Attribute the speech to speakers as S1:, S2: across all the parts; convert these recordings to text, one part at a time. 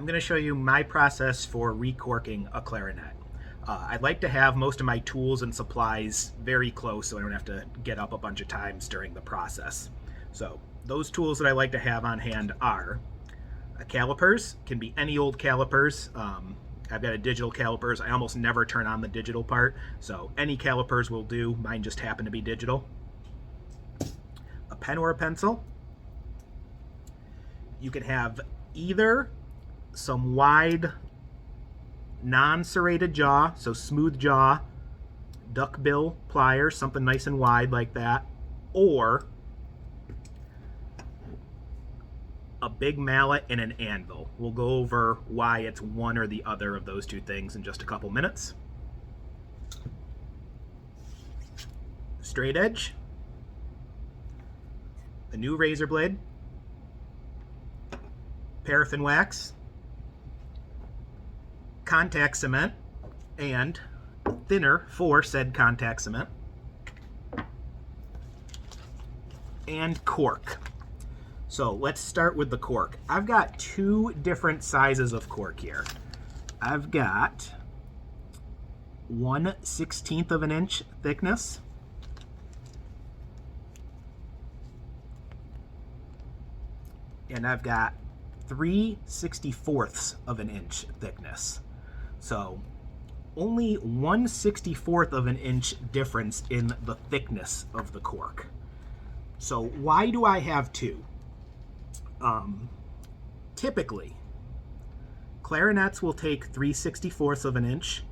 S1: I'm going to show you my process for recorking a clarinet. I'd like to have most of my tools and supplies very close so I don't have to get up a bunch of times during the process. So those tools that I like to have on hand are calipers. Can be any old calipers. I've got a digital calipers. I almost never turn on the digital part, so any calipers will do. Mine just happen to be digital. A pen or a pencil. You can have either some wide non-serrated jaw, so smooth jaw, duckbill pliers, something nice and wide like that, or a big mallet and an anvil. We'll go over why it's one or the other of those two things in just a couple minutes. Straight edge, a new razor blade, paraffin wax, contact cement, and thinner for said contact cement, and cork. So let's start with the cork. I've got two different sizes of cork here. I've got 1/16 of an inch thickness, and I've got 3/64 of an inch thickness. So only 1/64 of an inch difference in the thickness of the cork. So why do I have two? Typically, clarinets will take 3/64 of an inch,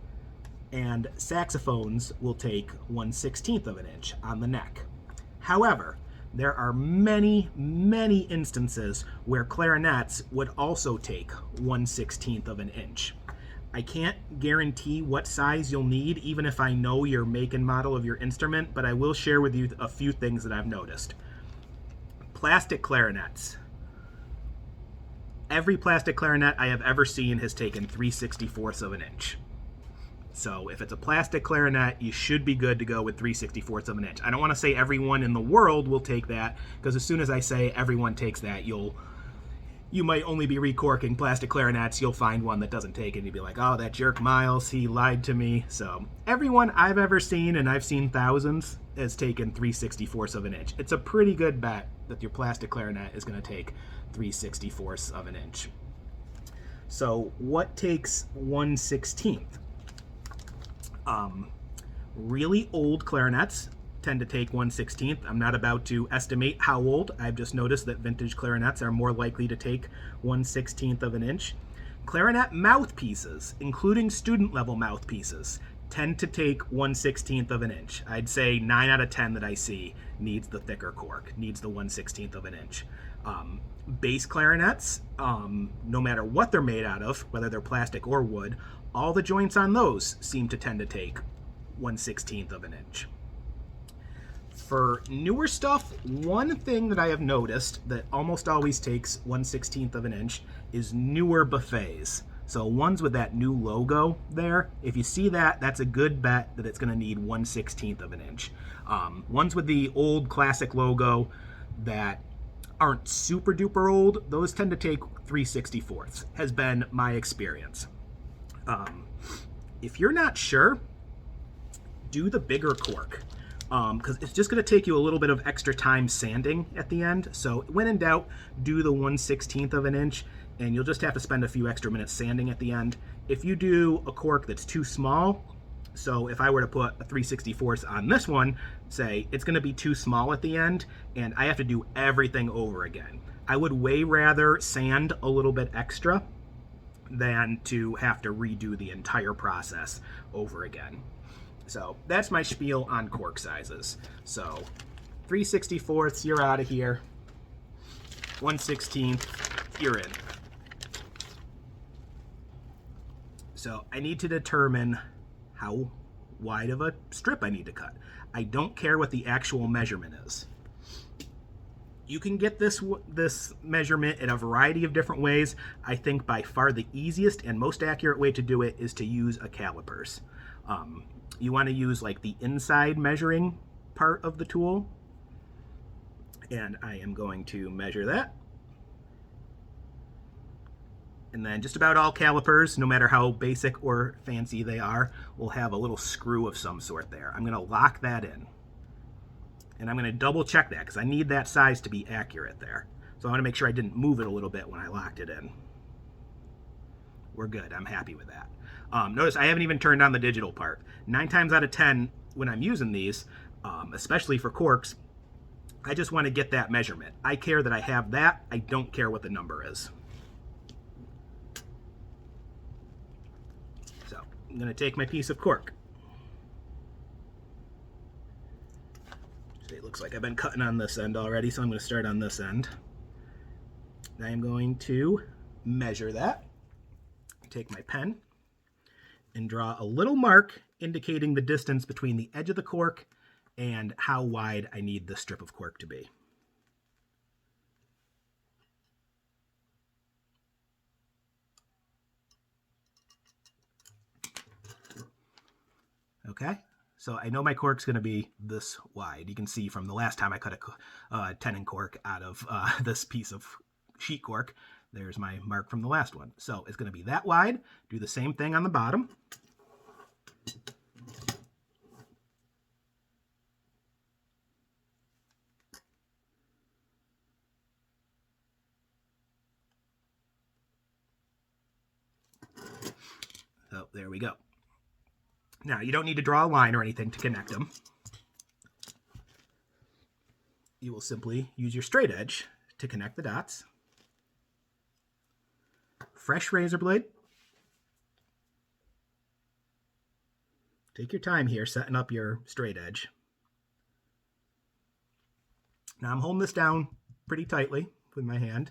S1: and saxophones will take 1/16 of an inch on the neck. However, there are many, many instances where clarinets would also take 1/16 of an inch. I can't guarantee what size you'll need, even if I know your make and model of your instrument, but I will share with you a few things that I've noticed. Plastic clarinets. Every plastic clarinet I have ever seen has taken 3/64 of an inch. So if it's a plastic clarinet, you should be good to go with 3/64 of an inch. I don't want to say everyone in the world will take that, because as soon as I say everyone takes that, you might only be recorking plastic clarinets. You'll find one that doesn't take it, and you'll be like, oh, that jerk Miles, he lied to me. So everyone I've ever seen, and I've seen thousands, has taken 3/64 of an inch. It's a pretty good bet that your plastic clarinet is going to take 3/64 of an inch. So what takes 1/16? Really old clarinets tend to take 1/16. I'm not about to estimate how old. I've just noticed that vintage clarinets are more likely to take 1/16 of an inch. Clarinet mouthpieces, including student level mouthpieces, tend to take 1/16 of an inch. I'd say 9 out of 10 that I see needs the thicker cork, needs the 1/16 of an inch. Bass clarinets, no matter what they're made out of, whether they're plastic or wood, all the joints on those seem to tend to take 1/16 of an inch. For newer stuff, one thing that I have noticed that almost always takes 1/16 of an inch is newer buffets. So ones with that new logo there, if you see that, that's a good bet that it's going to need 1/16 of an inch. Ones with the old classic logo that aren't super duper old, those tend to take 3/64, has been my experience. If you're not sure, do the bigger cork, because it's just going to take you a little bit of extra time sanding at the end. So when in doubt, do the 1/16 of an inch, and you'll just have to spend a few extra minutes sanding at the end. If you do a cork that's too small, so if I were to put a 3/64 on this one, say, it's going to be too small at the end, and I have to do everything over again. I would way rather sand a little bit extra than to have to redo the entire process over again. So that's my spiel on cork sizes. So 3/64, you're out of here. 1/16, you're in. So I need to determine how wide of a strip I need to cut. I don't care what the actual measurement is. You can get this measurement in a variety of different ways. I think by far the easiest and most accurate way to do it is to use a calipers. You want to use like the inside measuring part of the tool, and I am going to measure that. And then just about all calipers, no matter how basic or fancy they are, will have a little screw of some sort there. I'm going to lock that in. And I'm going to double check that because I need that size to be accurate there. So I want to make sure I didn't move it a little bit when I locked it in. We're good. I'm happy with that. Notice I haven't even turned on the digital part. 9 times out of 10 when I'm using these, especially for corks, I just want to get that measurement. I care that I have that. I don't care what the number is. So I'm going to take my piece of cork. It looks like I've been cutting on this end already, so I'm going to start on this end. I am going to measure that. Take my pen and draw a little mark indicating the distance between the edge of the cork and how wide I need this strip of cork to be. Okay, so I know my cork's going to be this wide. You can see from the last time I cut a tenon cork out of this piece of sheet cork. There's my mark from the last one. So it's going to be that wide. Do the same thing on the bottom. So there we go. Now you don't need to draw a line or anything to connect them. You will simply use your straight edge to connect the dots. Fresh razor blade. Take your time here setting up your straight edge. Now I'm holding this down pretty tightly with my hand,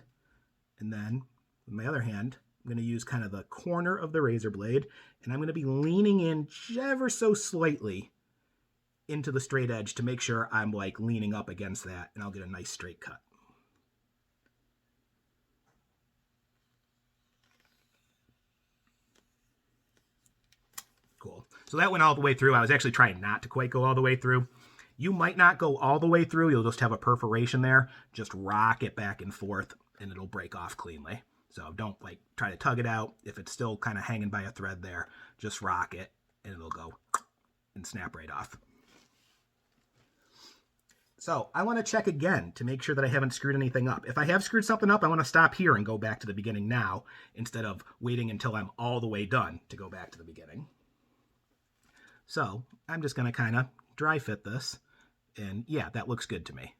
S1: and then with my other hand I'm going to use kind of the corner of the razor blade, and I'm going to be leaning in ever so slightly into the straight edge to make sure I'm like leaning up against that, and I'll get a nice straight cut. Cool. So that went all the way through. I was actually trying not to quite go all the way through. You might not go all the way through. You'll just have a perforation there. Just rock it back and forth and it'll break off cleanly. So don't like try to tug it out. If it's still kind of hanging by a thread there, just rock it and it'll go and snap right off. So I want to check again to make sure that I haven't screwed anything up. If I have screwed something up, I want to stop here and go back to the beginning now instead of waiting until I'm all the way done to go back to the beginning. So I'm just going to kind of dry fit this, and yeah, that looks good to me.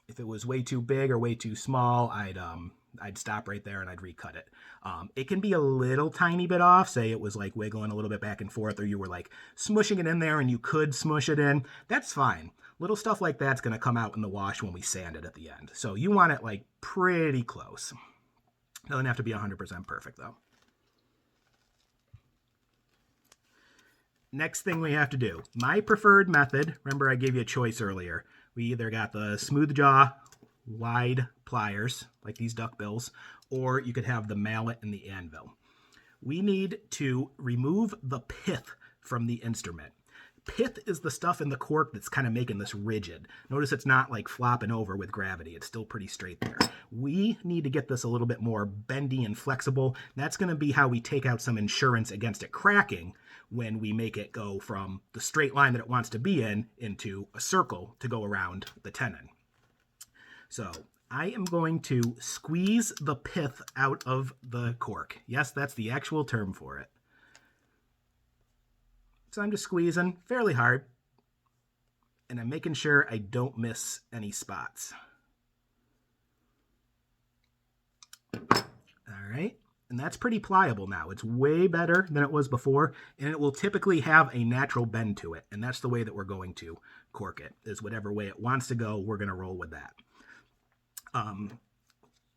S1: If it was way too big or way too small, I'd stop right there and I'd recut it. It can be a little tiny bit off, say it was like wiggling a little bit back and forth, or you were like smushing it in there and you could smush it in. That's fine. Little stuff like that's going to come out in the wash when we sand it at the end. So you want it like pretty close. Doesn't have to be 100% perfect though. Next thing we have to do, my preferred method, remember I gave you a choice earlier. We either got the smooth jaw, wide pliers, like these duckbills, or you could have the mallet and the anvil. We need to remove the pith from the instrument. Pith is the stuff in the cork that's kind of making this rigid. Notice it's not like flopping over with gravity. It's still pretty straight there. We need to get this a little bit more bendy and flexible. That's going to be how we take out some insurance against it cracking when we make it go from the straight line that it wants to be in into a circle to go around the tenon. So I am going to squeeze the pith out of the cork. Yes, that's the actual term for it. So I'm just squeezing fairly hard, and I'm making sure I don't miss any spots. All right, and that's pretty pliable now. It's way better than it was before, and it will typically have a natural bend to it, and that's the way that we're going to cork it, is whatever way it wants to go, we're going to roll with that.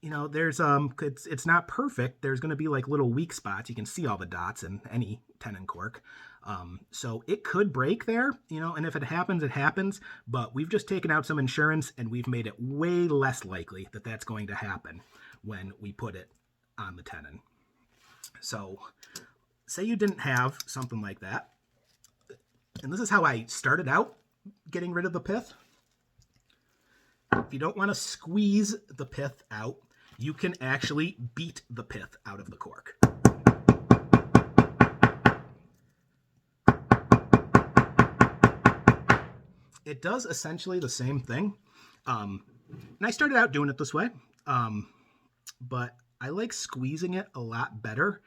S1: You know, there's it's not perfect. There's going to be like little weak spots. You can see all the dots in any tenon cork. So it could break there, you know, and if it happens, it happens, but we've just taken out some insurance and we've made it way less likely that that's going to happen when we put it on the tenon. So say you didn't have something like that, and this is how I started out getting rid of the pith. If you don't want to squeeze the pith out, you can actually beat the pith out of the cork. It does essentially the same thing. And I started out doing it this way, but I like squeezing it a lot better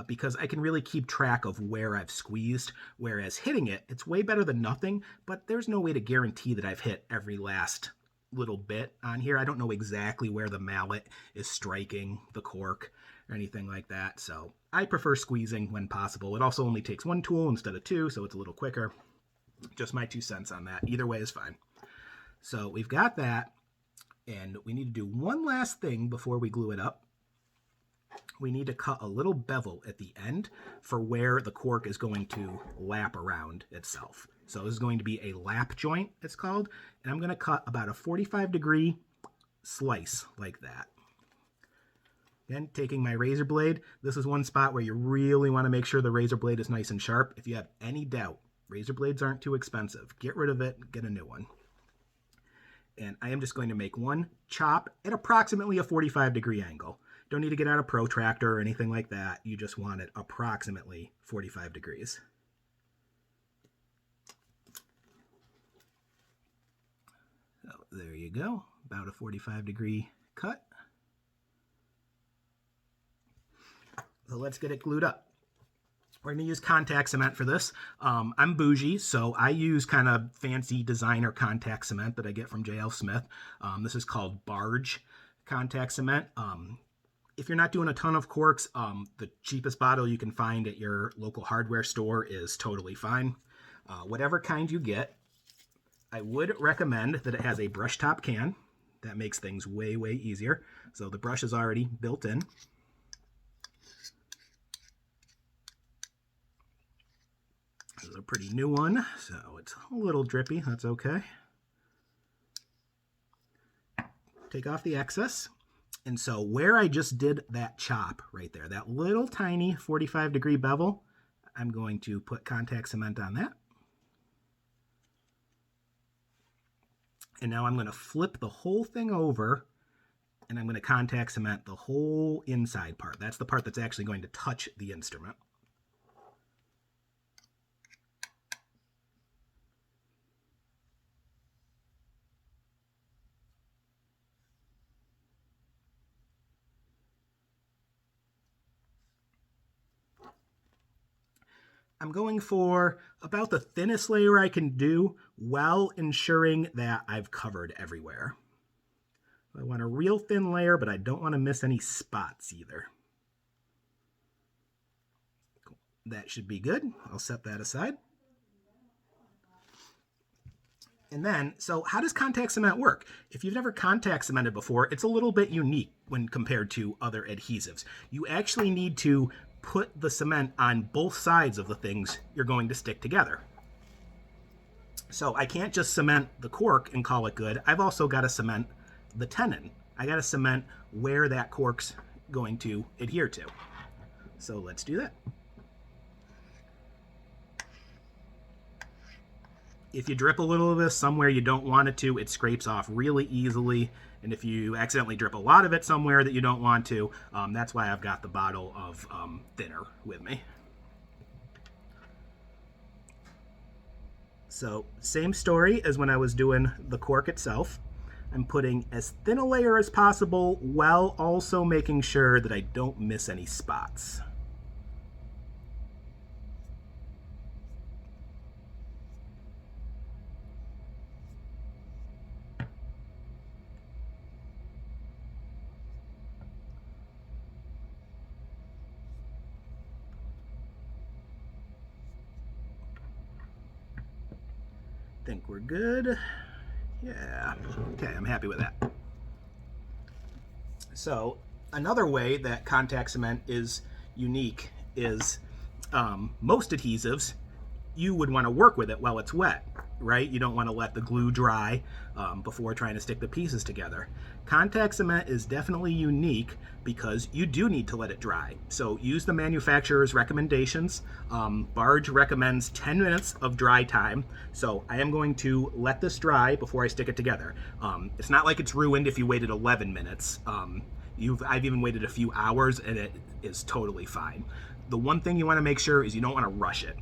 S1: because I can really keep track of where I've squeezed, whereas hitting it, it's way better than nothing, but there's no way to guarantee that I've hit every last little bit on here. I don't know exactly where the mallet is striking the cork or anything like that, so I prefer squeezing when possible. It also only takes one tool instead of two, so it's a little quicker. Just my 2 cents on that. Either way is fine. So we've got that, and we need to do one last thing before we glue it up. We need to cut a little bevel at the end for where the cork is going to lap around itself. So this is going to be a lap joint, it's called, and I'm going to cut about a 45-degree slice like that. Again, taking my razor blade, this is one spot where you really want to make sure the razor blade is nice and sharp. If you have any doubt, razor blades aren't too expensive. Get rid of it, get a new one. And I am just going to make one chop at approximately a 45-degree angle. Don't need to get out a protractor or anything like that. You just want it approximately 45 degrees. So there you go, about a 45-degree cut. So let's get it glued up. We're going to use contact cement for this. I'm bougie, so I use kind of fancy designer contact cement that I get from J.L. Smith. This is called barge contact cement. If you're not doing a ton of corks, the cheapest bottle you can find at your local hardware store is totally fine. Whatever kind you get, I would recommend that it has a brush top can. That makes things way, way easier. So the brush is already built in. This is a pretty new one, so it's a little drippy. That's okay. Take off the excess. And so where I just did that chop right there, that little tiny 45-degree bevel, I'm going to put contact cement on that. And now I'm going to flip the whole thing over, and I'm going to contact cement the whole inside part. That's the part that's actually going to touch the instrument. I'm going for about the thinnest layer I can do while ensuring that I've covered everywhere. I want a real thin layer, but I don't want to miss any spots either. Cool. That should be good. I'll set that aside. And then, so how does contact cement work? If you've never contact cemented before, it's a little bit unique when compared to other adhesives. You actually need to put the cement on both sides of the things you're going to stick together. So I can't just cement the cork and call it good. I've also got to cement the tenon. I got to cement where that cork's going to adhere to. So let's do that. If you drip a little of this somewhere you don't want it to, it scrapes off really easily. And if you accidentally drip a lot of it somewhere that you don't want to, that's why I've got the bottle of thinner with me. So same story as when I was doing the cork itself. I'm putting as thin a layer as possible while also making sure that I don't miss any spots. Think we're good. Yeah, okay, I'm happy with that. So another way that contact cement is unique is most adhesives, you would want to work with it while it's wet, right? You don't want to let the glue dry before trying to stick the pieces together. Contact cement is definitely unique because you do need to let it dry. So use the manufacturer's recommendations. Barge recommends 10 minutes of dry time. So I am going to let this dry before I stick it together. It's not like it's ruined if you waited 11 minutes. I've even waited a few hours, and it is totally fine. The one thing you want to make sure is you don't want to rush it.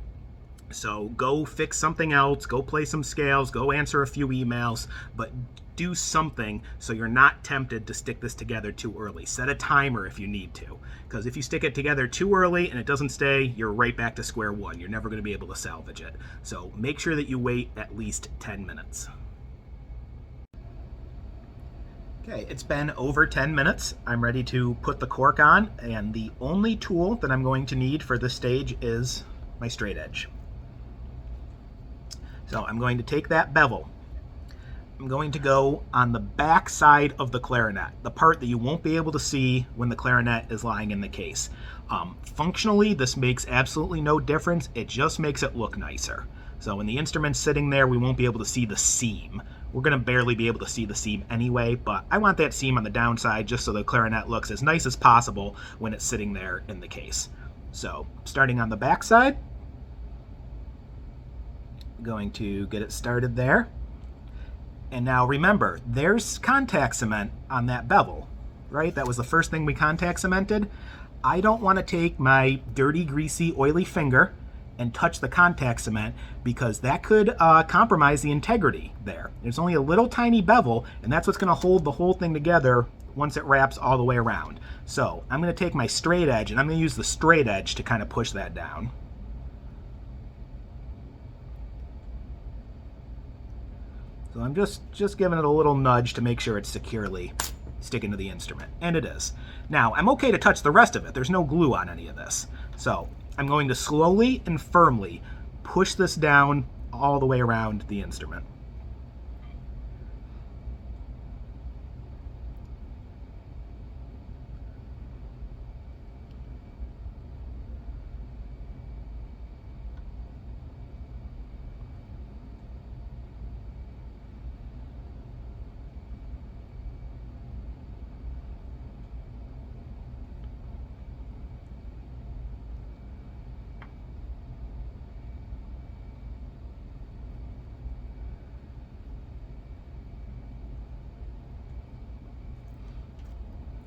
S1: So go fix something else, go play some scales, go answer a few emails, but do something so you're not tempted to stick this together too early. Set a timer if you need to, because if you stick it together too early and it doesn't stay, you're right back to square one. You're never going to be able to salvage it. So make sure that you wait at least 10 minutes. Okay, it's been over 10 minutes. I'm ready to put the cork on, and the only tool that I'm going to need for this stage is my straight edge. So I'm going to take that bevel. I'm going to go on the back side of the clarinet, the part that you won't be able to see when the clarinet is lying in the case. Functionally, this makes absolutely no difference. It just makes it look nicer. So when the instrument's sitting there, we won't be able to see the seam. We're going to barely be able to see the seam anyway, but I want that seam on the downside just so the clarinet looks as nice as possible when it's sitting there in the case. So starting on the back side, going to get it started there. And now remember, there's contact cement on that bevel, right? That was the first thing we contact cemented. I don't want to take my dirty, greasy, oily finger and touch the contact cement because that could compromise the integrity there. There's only a little tiny bevel, and that's what's going to hold the whole thing together once it wraps all the way around. So I'm going to take my straight edge, and I'm going to use the straight edge to kind of push that down. So I'm just giving it a little nudge to make sure it's securely sticking to the instrument, and it is. Now, I'm okay to touch the rest of it. There's no glue on any of this. So I'm going to slowly and firmly push this down all the way around the instrument.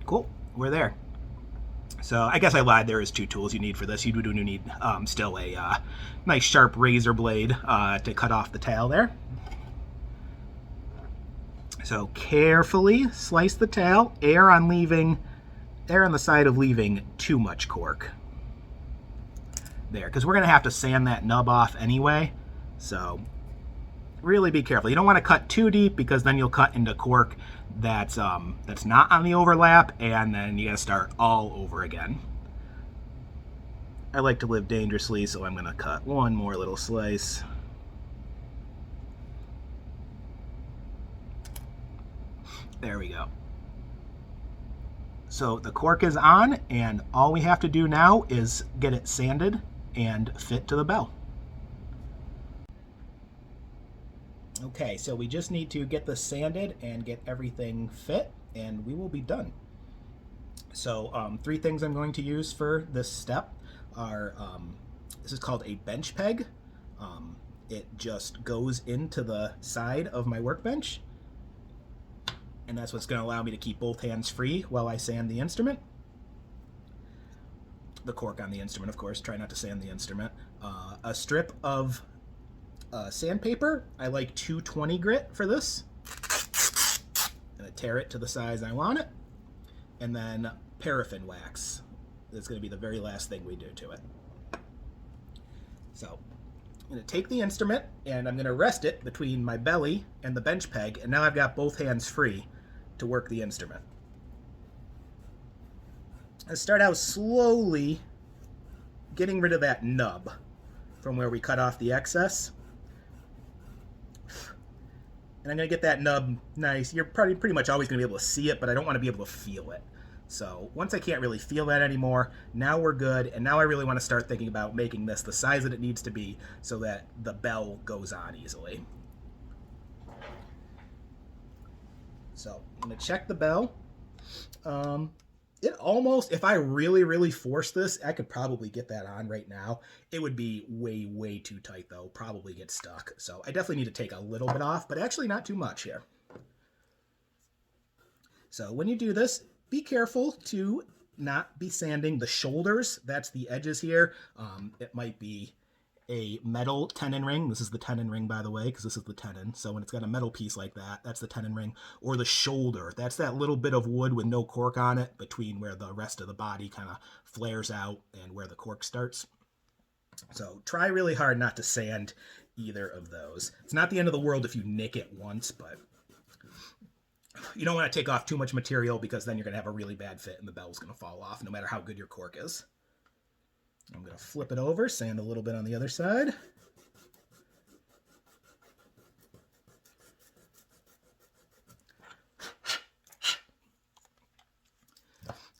S1: Cool, we're there. So I guess I lied, there is two tools you need for this. You do need still a nice sharp razor blade to cut off the tail there. So carefully slice the tail, err on the side of leaving too much cork. There, because we're gonna have to sand that nub off anyway, so really be careful. You don't want to cut too deep because then you'll cut into cork that's not on the overlap, and then you gotta start all over again. I like to live dangerously, so I'm gonna cut one more little slice. There we go. So the cork is on, and all we have to do now is get it sanded and fit to the bell. Okay, so we just need to get this sanded and get everything fit, and we will be done. So three things I'm going to use for this step are, this is called a bench peg. It just goes into the side of my workbench, and that's what's going to allow me to keep both hands free while I sand the instrument. The cork on the instrument, of course, try not to sand the instrument. A strip of sandpaper. I like 220 grit for this. I'm going to tear it to the size I want it. And then paraffin wax. That's going to be the very last thing we do to it. So I'm going to take the instrument and I'm going to rest it between my belly and the bench peg, and now I've got both hands free to work the instrument. I start out slowly getting rid of that nub from where we cut off the excess. And I'm going to get that nub nice. You're probably pretty much always going to be able to see it, but I don't want to be able to feel it. So once I can't really feel that anymore, now we're good, and now I really want to start thinking about making this the size that it needs to be so that the bell goes on easily. So I'm going to check the bell. It almost, if I really force this, I could probably get that on right now. It would be way too tight though, probably get stuck. So I definitely need to take a little bit off, but actually not too much here. So when you do this, be careful to not be sanding the shoulders. That's the edges here. It might be a metal tenon ring. This is the tenon ring, by the way, because this is the tenon. So when it's got a metal piece like that, that's the tenon ring. Or the shoulder. That's that little bit of wood with no cork on it between where the rest of the body kind of flares out and where the cork starts. So try really hard not to sand either of those. It's not the end of the world if you nick it once, but you don't want to take off too much material because then you're going to have a really bad fit and the bell's going to fall off no matter how good your cork is. I'm going to flip it over, sand a little bit on the other side.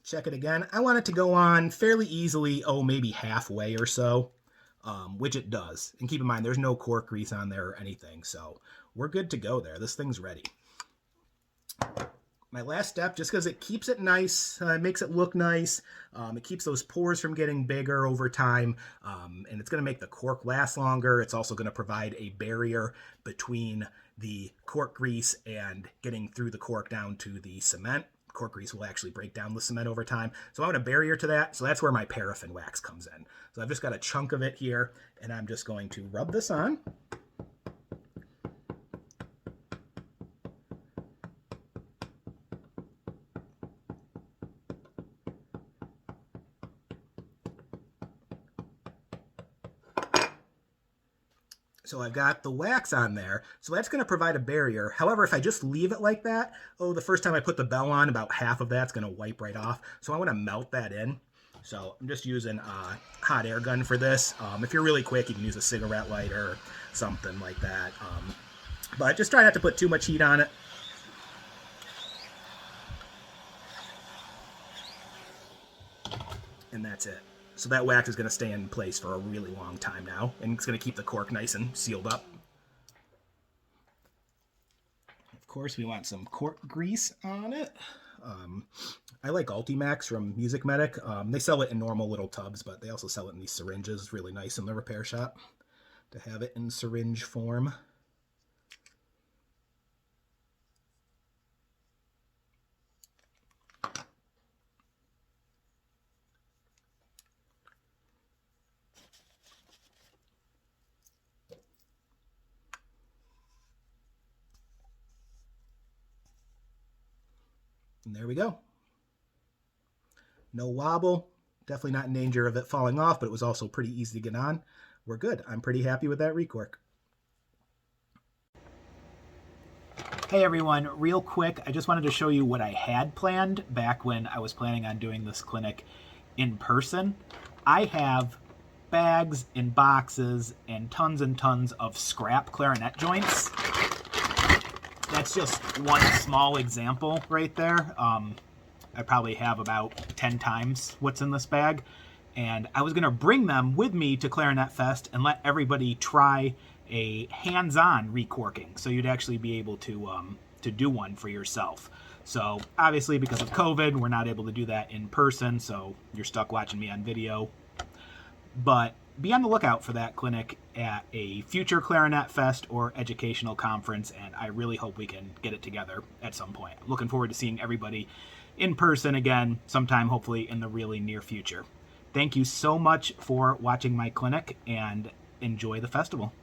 S1: Check it again. I want it to go on fairly easily, maybe halfway or so, which it does. And keep in mind, there's no cork grease on there or anything, so we're good to go there. This thing's ready. My last step, just because it keeps it nice, makes it look nice, it keeps those pores from getting bigger over time, and it's going to make the cork last longer. It's also going to provide a barrier between the cork grease and getting through the cork down to the cement. Cork grease will actually break down the cement over time. So I want a barrier to that, so that's where my paraffin wax comes in. So I've just got a chunk of it here, and I'm just going to rub this on. So I've got the wax on there, so that's going to provide a barrier. However, if I just leave it like that, the first time I put the bell on, about half of that's going to wipe right off. So I want to melt that in. So I'm just using a hot air gun for this. If you're really quick, you can use a cigarette lighter or something like that. But just try not to put too much heat on it. And that's it. So that wax is going to stay in place for a really long time now, and it's going to keep the cork nice and sealed up. Of course, we want some cork grease on it. I like Ultimax from Music Medic. They sell it in normal little tubs, but they also sell it in these syringes. It's really nice in the repair shop to have it in syringe form. And there we go. No wobble. Definitely not in danger of it falling off, but it was also pretty easy to get on. We're good. I'm pretty happy with that recork. Hey everyone, real quick, I just wanted to show you what I had planned back when I was planning on doing this clinic in person. I have bags and boxes and tons of scrap clarinet joints. That's just one small example right there. I probably have about 10 times what's in this bag. And I was going to bring them with me to ClarinetFest and let everybody try a hands-on recorking. So you'd actually be able to do one for yourself. So obviously because of COVID, we're not able to do that in person. So you're stuck watching me on video. But be on the lookout for that clinic at a future ClarinetFest or educational conference, and I really hope we can get it together at some point. I'm looking forward to seeing everybody in person again sometime, hopefully in the really near future. Thank you so much for watching my clinic, and enjoy the festival.